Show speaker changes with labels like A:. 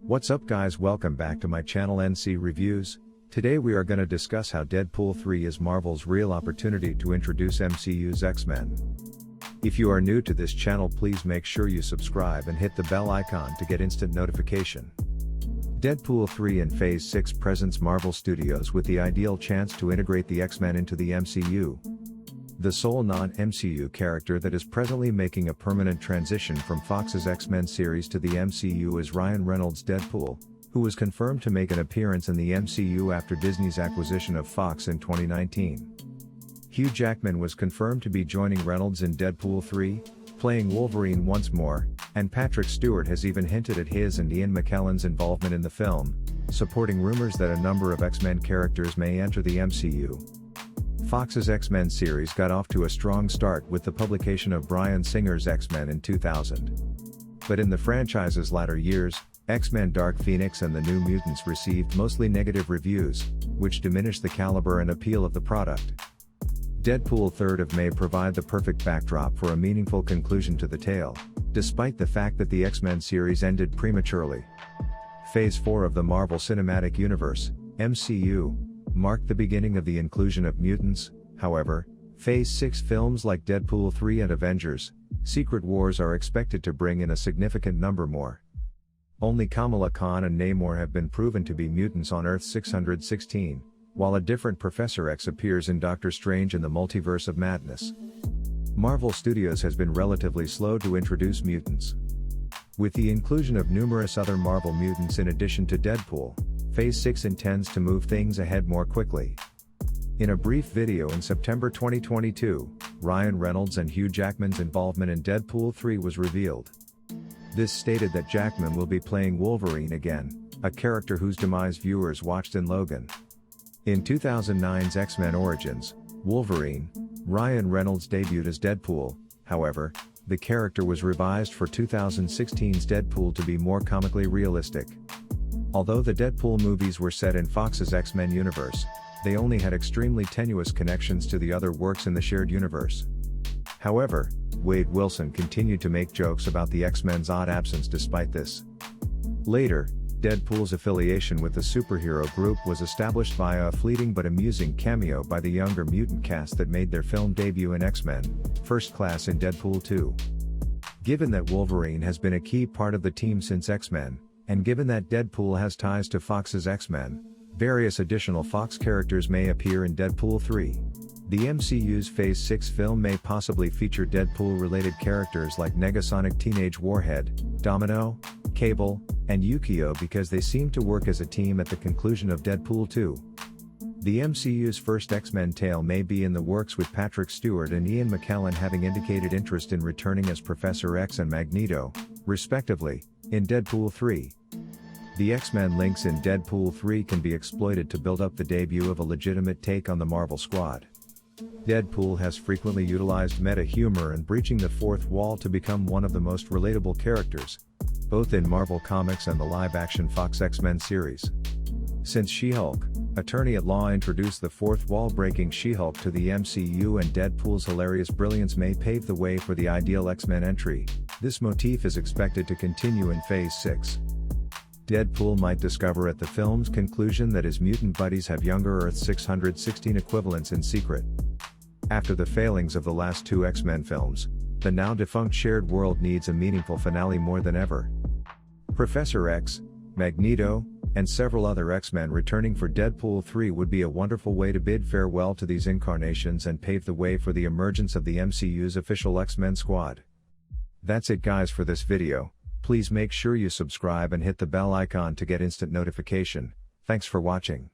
A: What's up guys, welcome back to my channel NC Reviews. Today we are going to discuss how Deadpool 3 is Marvel's real opportunity to introduce MCU's X-Men. If you are new to this channel, please make sure you subscribe and hit the bell icon to get instant notification. Deadpool 3 in Phase 6 presents Marvel Studios with the ideal chance to integrate the X-Men into the MCU. The sole non-MCU character that is presently making a permanent transition from Fox's X-Men series to the MCU is Ryan Reynolds' Deadpool, who was confirmed to make an appearance in the MCU after Disney's acquisition of Fox in 2019. Hugh Jackman was confirmed to be joining Reynolds in Deadpool 3, playing Wolverine once more, and Patrick Stewart has even hinted at his and Ian McKellen's involvement in the film, supporting rumors that a number of X-Men characters may enter the MCU. Fox's X-Men series got off to a strong start with the publication of Bryan Singer's X-Men in 2000. But in the franchise's latter years, X-Men Dark Phoenix and the New Mutants received mostly negative reviews, which diminished the caliber and appeal of the product. Deadpool 3rd of May provide the perfect backdrop for a meaningful conclusion to the tale, despite the fact that the X-Men series ended prematurely. Phase 4 of the Marvel Cinematic Universe, MCU, marked the beginning of the inclusion of mutants. However, Phase 6 films like Deadpool 3 and Avengers: Secret Wars are expected to bring in a significant number more. Only Kamala Khan and Namor have been proven to be mutants on Earth 616, while a different Professor X appears in Doctor Strange in the Multiverse of Madness. Marvel Studios has been relatively slow to introduce mutants. With the inclusion of numerous other Marvel mutants in addition to Deadpool, Phase 6 intends to move things ahead more quickly. In a brief video in September 2022, Ryan Reynolds and Hugh Jackman's involvement in Deadpool 3 was revealed. This stated that Jackman will be playing Wolverine again, a character whose demise viewers watched in Logan. In 2009's X-Men Origins, Wolverine, Ryan Reynolds debuted as Deadpool. However, the character was revised for 2016's Deadpool to be more comically realistic. Although the Deadpool movies were set in Fox's X-Men universe, they only had extremely tenuous connections to the other works in the shared universe. However, Wade Wilson continued to make jokes about the X-Men's odd absence despite this. Later, Deadpool's affiliation with the superhero group was established via a fleeting but amusing cameo by the younger mutant cast that made their film debut in X-Men: First Class in Deadpool 2. Given that Wolverine has been a key part of the team since X-Men, and given that Deadpool has ties to Fox's X-Men, various additional Fox characters may appear in Deadpool 3. The MCU's Phase 6 film may possibly feature Deadpool-related characters like Negasonic Teenage Warhead, Domino, Cable, and Yukio because they seem to work as a team at the conclusion of Deadpool 2. The MCU's first X-Men tale may be in the works, with Patrick Stewart and Ian McKellen having indicated interest in returning as Professor X and Magneto, respectively, in Deadpool 3. The X-Men links in Deadpool 3 can be exploited to build up the debut of a legitimate take on the Marvel Squad. Deadpool has frequently utilized meta humor and breaching the fourth wall to become one of the most relatable characters, both in Marvel Comics and the live-action Fox X-Men series. Since She-Hulk, Attorney-at-Law introduced the fourth wall-breaking She-Hulk to the MCU, and Deadpool's hilarious brilliance may pave the way for the ideal X-Men entry, this motif is expected to continue in Phase 6. Deadpool might discover at the film's conclusion that his mutant buddies have younger Earth 616 equivalents in secret. After the failings of the last two X-Men films, the now-defunct shared world needs a meaningful finale more than ever. Professor X, Magneto, and several other X-Men returning for Deadpool 3 would be a wonderful way to bid farewell to these incarnations and pave the way for the emergence of the MCU's official X-Men squad. That's it guys for this video. Please make sure you subscribe and hit the bell icon to get instant notification. Thanks for watching.